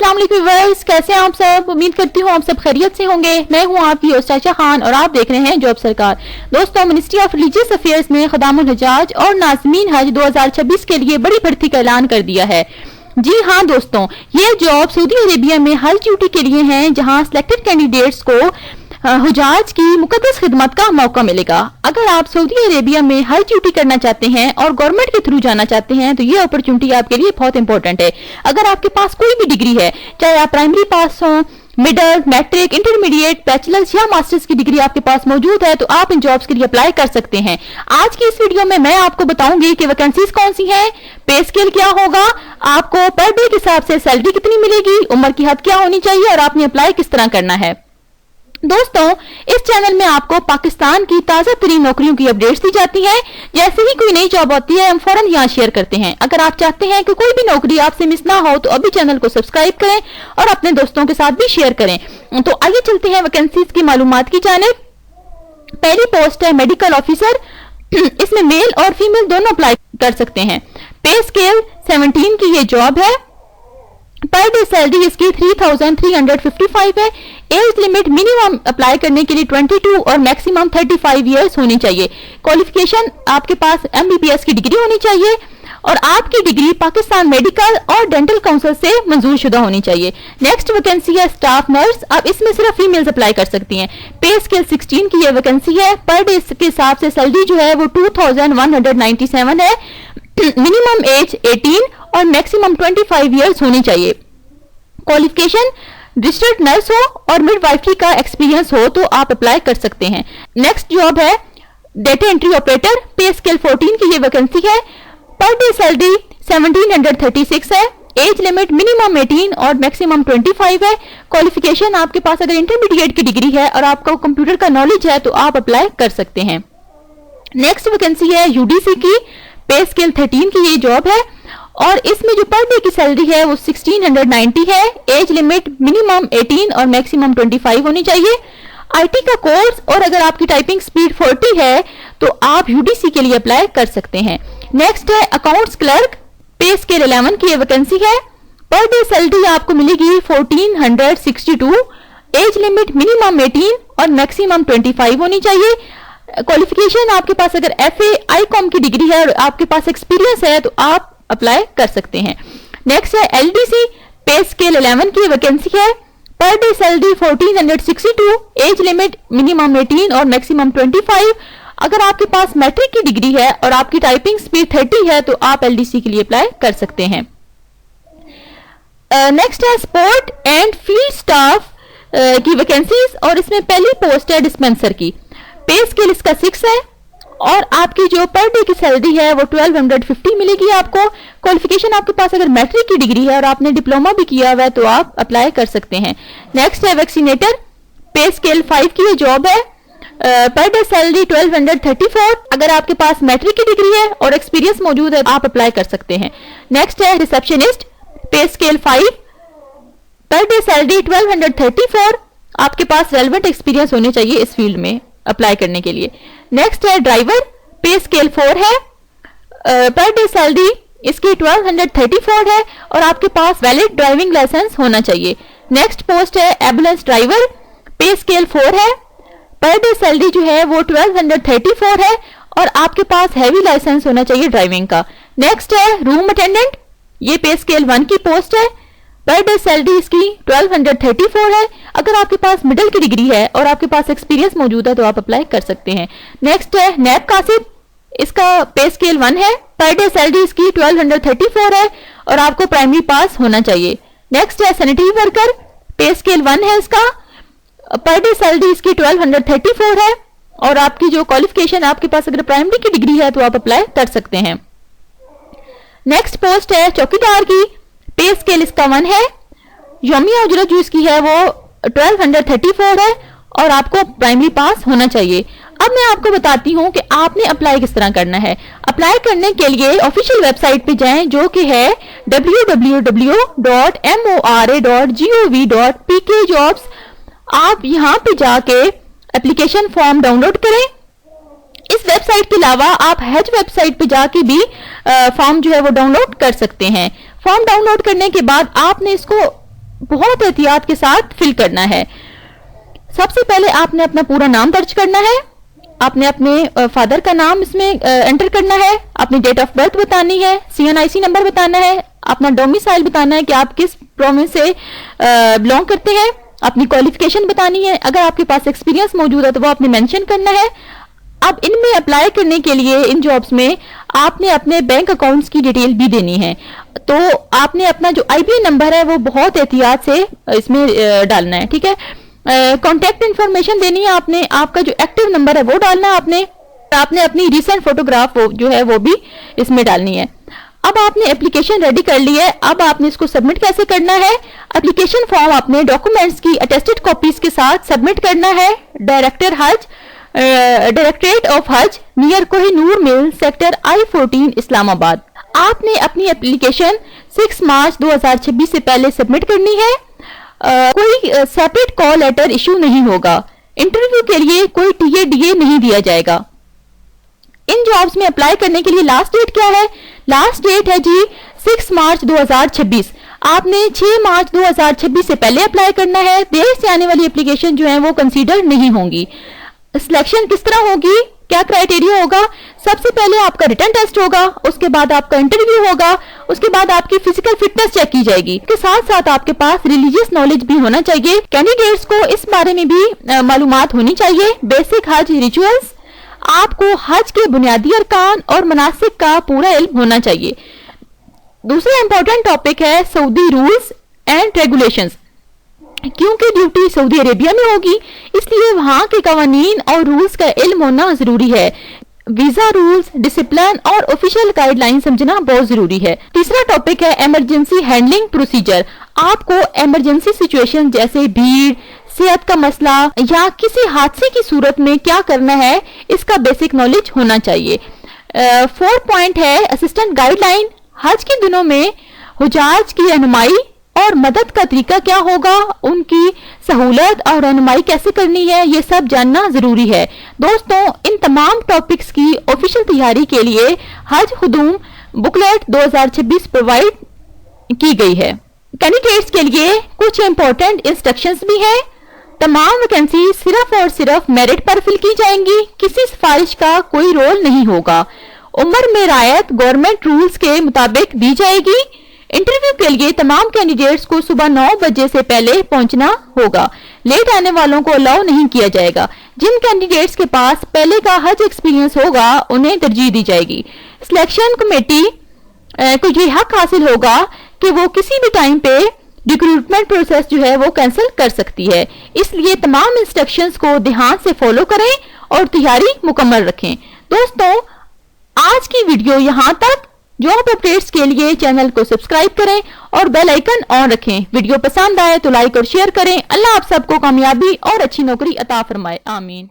अस्सलाम वालेकुम व्यूअर्स, कैसे हैं आप सब। उम्मीद करती हूँ आप सब खैरियत से होंगे। मैं हूँ आपकी होस्ट आयशा खान और आप देख रहे हैं जॉब सरकार। दोस्तों, मिनिस्ट्री ऑफ रिलीजियस अफेयर्स ने खदामुल हजाज और नाज़मीन हज 2026 के लिए बड़ी भर्ती का ऐलान कर दिया है। जी हाँ दोस्तों, ये जॉब सऊदी अरेबिया में हज ड्यूटी के लिए है, जहाँ सिलेक्टेड कैंडिडेट्स को हुजाज की मुकद्दस खिदमत का मौका मिलेगा। अगर आप सऊदी अरेबिया में हज ड्यूटी करना चाहते हैं और गवर्नमेंट के थ्रू जाना चाहते हैं तो ये अपॉर्चुनिटी आपके लिए बहुत इंपॉर्टेंट है। अगर आपके पास कोई भी डिग्री है, चाहे आप प्राइमरी पास हो, मिडल, मैट्रिक, इंटरमीडिएट, बैचलर्स या मास्टर्स की डिग्री आपके पास मौजूद है, तो आप इन जॉब्स के लिए अप्लाई कर सकते हैं। आज की इस वीडियो में मैं आपको बताऊंगी कि वैकेंसीज कौन सी हैं, पे स्केल क्या होगा, आपको पर डे के हिसाब से सैलरी कितनी मिलेगी, उम्र की हद क्या होनी चाहिए और आपने अप्लाई किस तरह करना है। दोस्तों, इस चैनल में आपको पाकिस्तान की ताजा तरीन नौकरियों की अपडेट्स दी जाती हैं। जैसे ही कोई नई जॉब होती है हम फौरन यहाँ शेयर करते हैं। अगर आप चाहते हैं कि कोई भी नौकरी आपसे मिस ना हो तो अभी चैनल को सब्सक्राइब करें और अपने दोस्तों के साथ भी शेयर करें। तो आइए चलते हैं वैकेंसीज की मालूमात की जानिब। पहली पोस्ट है मेडिकल ऑफिसर। इसमें मेल और फीमेल दोनों अप्लाई कर सकते हैं। पे स्केल 17 की ये जॉब है। पर डे सैलरी इसकी 3355 है। एज लिमिट मिनिमम अप्लाई करने के लिए 22 और मैक्सिमम 35 इयर्स होनी चाहिए। क्वालिफिकेशन आपके पास MBBS की डिग्री होनी चाहिए और आपकी डिग्री पाकिस्तान मेडिकल और डेंटल काउंसिल से मंजूर शुदा होनी चाहिए। नेक्स्ट वैकेंसी है स्टाफ नर्स। अब इसमें सिर्फ फीमेल्स अप्लाई कर सकती हैं। पे स्केल 16 की ये वैकेंसी है। पर डे के हिसाब से सैलरी जो है वो 2197 है। मिनिमम एज 18 और मैक्सिमम 25 इयर्स होनी चाहिए। क्वालिफिकेशन रजिस्टर्ड नर्स हो और मिडवाइफरी का एक्सपीरियंस हो तो आप अप्लाई कर सकते हैं। नेक्स्ट जॉब है डेटा एंट्री ऑपरेटर। पे स्केल 14 की ये वैकेंसी है। पर डे सैलरी 1736 है। एज लिमिट मिनिमम 18 और मैक्सिमम 25 है। क्वालिफिकेशन आपके पास अगर इंटरमीडिएट की डिग्री है और आपको कंप्यूटर का नॉलेज है तो आप अप्लाई कर सकते हैं। नेक्स्ट वैकेंसी है UDC की। पे स्केल 13 की ये जॉब है और इसमें जो पर डे की सैलरी है वो 1690 है। एज लिमिट मिनिमम 18 और मैक्सिमम 25 होनी चाहिए। IT का कोर्स और अगर आपकी टाइपिंग स्पीड 40 है तो आप UDC के लिए अप्लाई कर सकते हैं। नेक्स्ट है अकाउंट्स क्लर्क। पे स्केल 11 की ये वैकेंसी है। पर डे सैलरी आपको मिलेगी 1462। एज लिमिट मिनिमम 18 और मैक्सिमम 25 होनी चाहिए। क्वालिफिकेशन आपके पास अगर FA ICOM की डिग्री है और आपके पास एक्सपीरियंस है तो आप अप्लाई कर सकते हैं। नेक्स्ट है LDC। पे स्केल 11 की वैकेंसी है। Per day salary 1462। Age limit minimum 18 और मैक्सिमम 25। अगर आपके पास मैट्रिक की डिग्री है और आपकी टाइपिंग स्पीड 30 है तो आप LDC के लिए अप्लाई कर सकते हैं। नेक्स्ट है स्पोर्ट एंड फील्ड स्टाफ की वैकेंसीज और इसमें पहली पोस्ट है डिस्पेंसर की। पे स्केल इसका 6 है और आपकी जो पर डे की सैलरी है वो 1250 मिलेगी आपको। क्वालिफिकेशन आपके पास अगर मैट्रिक की डिग्री है और आपने डिप्लोमा भी किया हुआ है तो आप अप्लाई कर सकते हैं। नेक्स्ट है वैक्सीनेटर। पे स्केल 5 की ये जॉब है। Per day salary 1234। अगर आपके पास मैट्रिक की डिग्री है और एक्सपीरियंस मौजूद है आप अप्लाई कर सकते हैं। नेक्स्ट है रिसेप्शनिस्ट। पे स्केल 5। Per day salary 1234। आपके पास रेलेवेंट एक्सपीरियंस होने चाहिए इस फील्ड में अप्लाई करने के लिए। नेक्स्ट है ड्राइवर। पे स्केल 4 है। पर डे सैलरी इसकी 1234 है और आपके पास वैलिड ड्राइविंग लाइसेंस होना चाहिए। नेक्स्ट पोस्ट है एम्बुलेंस ड्राइवर। पे स्केल 4 है। पर डे सैलरी जो है वो 1234 है और आपके पास हैवी लाइसेंस होना चाहिए ड्राइविंग का। नेक्स्ट है रूम अटेंडेंट। ये पे स्केल 1 की पोस्ट है। पर डे सैलरी इसकी 1234 है। अगर आपके पास मिडिल की डिग्री है और आपके पास एक्सपीरियंस मौजूद है तो आप अप्लाई कर सकते हैं। नेक्स्ट है नैब कासिब। इसका पे स्केल 1 है। पर डे सैलरी इसकी 1234 है और आपको प्राइमरी पास होना चाहिए। नेक्स्ट है सैनिटरी वर्कर। पे स्केल 1 है इसका। पर डे सैलरी इसकी 1234 है और आपकी जो क्वालिफिकेशन आपके पास अगर प्राइमरी की डिग्री है तो आप अप्लाई कर सकते हैं। नेक्स्ट पोस्ट है चौकीदार की। पे स्केल इसका 1 है। यौमिया उजरत जो इसकी है वो 1234 है और आपको प्राइमरी पास होना चाहिए। अब मैं आपको बताती हूँ कि आपने अप्लाई किस तरह करना है। अप्लाई करने के लिए ऑफिशियल वेबसाइट पे जाएं जो कि है www.mora.gov.pkjobs। आप यहाँ पे जाके एप्लीकेशन फॉर्म डाउनलोड करें। इस वेबसाइट के अलावा आप हज वेबसाइट पे जाके भी फॉर्म जो है वो डाउनलोड कर सकते हैं। फॉर्म डाउनलोड करने के बाद आपने इसको बहुत एहतियात के साथ फिल करना है। सबसे पहले आपने अपना पूरा नाम दर्ज करना है, आपने अपने फादर का नाम इसमें एंटर करना है, अपनी डेट ऑफ बर्थ बतानी है, CNIC नंबर बताना है, अपना डोमिसाइल बताना है कि आप किस प्रोविंस से बिलोंग करते हैं, अपनी क्वालिफिकेशन बतानी है, अगर आपके पास एक्सपीरियंस मौजूद है तो वो आपने मेंशन करना है। अब इनमें अप्लाई करने के लिए इन जॉब्स में आपने अपने बैंक अकाउंट्स की डिटेल भी देनी है, तो आपने अपना जो IBN नंबर है वो बहुत एहतियात से इसमें डालना है, ठीक है। कॉन्टैक्ट इन्फॉर्मेशन देनी है आपने, आपका जो एक्टिव नंबर है वो डालना है आपने अपनी रिसेंट फोटोग्राफ जो है वो भी इसमें डालनी है। अब आपने एप्लीकेशन रेडी कर ली है, अब आपने इसको सबमिट कैसे करना है। एप्लीकेशन फॉर्म अपने डॉक्यूमेंट्स की अटेस्टेड कॉपीज के साथ सबमिट करना है डायरेक्टरेट ऑफ हज नियर कोहिनूर मिल सेक्टर I-14 इस्लामाबाद। आपने अपनी एप्लीकेशन 6 मार्च 2026 से पहले सबमिट करनी है। कोई सेपरेट कॉल लेटर इशू नहीं होगा। इंटरव्यू के लिए कोई TA/DA नहीं दिया जाएगा। इन जॉब्स में अप्लाई करने के लिए लास्ट डेट क्या है? लास्ट डेट है जी 6 मार्च 2026। आपने 6 मार्च 2026 से पहले अप्लाई करना है। देर से आने वाली एप्लीकेशन जो है वो कंसीडर नहीं होंगी। सिलेक्शन किस तरह होगी, क्या क्राइटेरिया होगा? सबसे पहले आपका रिटन टेस्ट होगा, उसके बाद आपका इंटरव्यू होगा, उसके बाद आपकी फिजिकल फिटनेस चेक की जाएगी। इसके साथ साथ आपके पास रिलीजियस नॉलेज भी होना चाहिए। कैंडिडेट्स को इस बारे में भी मालूमात होनी चाहिए। बेसिक हज रिचुअल्स, आपको हज के बुनियादी अरकान और मनासिक का पूरा इल्म होना चाहिए। दूसरा इंपॉर्टेंट टॉपिक है सऊदी रूल्स एंड रेगुलेशंस। क्योंकि ड्यूटी सऊदी अरेबिया में होगी, इसलिए वहां के कवानीन और रूल्स का इल्म होना जरूरी है। वीजा रूल्स, डिसिप्लिन और ऑफिशियल गाइडलाइन समझना बहुत जरूरी है। तीसरा टॉपिक है इमरजेंसी हैंडलिंग प्रोसीजर। आपको इमरजेंसी सिचुएशन जैसे भीड़, सेहत का मसला या किसी हादसे की सूरत में क्या करना है, इसका बेसिक नॉलेज होना चाहिए। 4 पॉइंट है असिस्टेंट गाइडलाइन। हज के दिनों में हुजाज की रहनुमाई और मदद का तरीका क्या होगा, उनकी सहूलत और रहनुमाई कैसे करनी है, ये सब जानना जरूरी है। दोस्तों, इन तमाम टॉपिक्स की ऑफिशियल तैयारी के लिए हज खुदूम बुकलेट 2026 प्रोवाइड की गई है। कैंडिडेट्स के लिए कुछ इंपॉर्टेंट इंस्ट्रक्शंस भी हैं। तमाम वैकेंसी सिर्फ और सिर्फ मेरिट पर फिल की जाएंगी, किसी सिफारिश का कोई रोल नहीं होगा। उम्र में रायत गवर्नमेंट रूल्स के मुताबिक दी जाएगी। इंटरव्यू के लिए तमाम कैंडिडेट्स को सुबह 9 बजे से पहले पहुंचना होगा। लेट आने वालों को अलाउ नहीं किया जाएगा। जिन कैंडिडेट्स के पास पहले का हज एक्सपीरियंस होगा उन्हें तरजीह दी जाएगी। सिलेक्शन कमेटी को ये हक हासिल होगा कि वो किसी भी टाइम पे रिक्रूटमेंट प्रोसेस जो है वो कैंसिल कर सकती है। इसलिए तमाम इंस्ट्रक्शंस को ध्यान से फॉलो करें और तैयारी मुकम्मल रखें। दोस्तों, आज की वीडियो यहाँ तक। जॉब अपडेट्स के लिए चैनल को सब्सक्राइब करें और बेल आइकन ऑन रखें। वीडियो पसंद आए तो लाइक और शेयर करें। अल्लाह आप सबको कामयाबी और अच्छी नौकरी अता फरमाए। आमीन।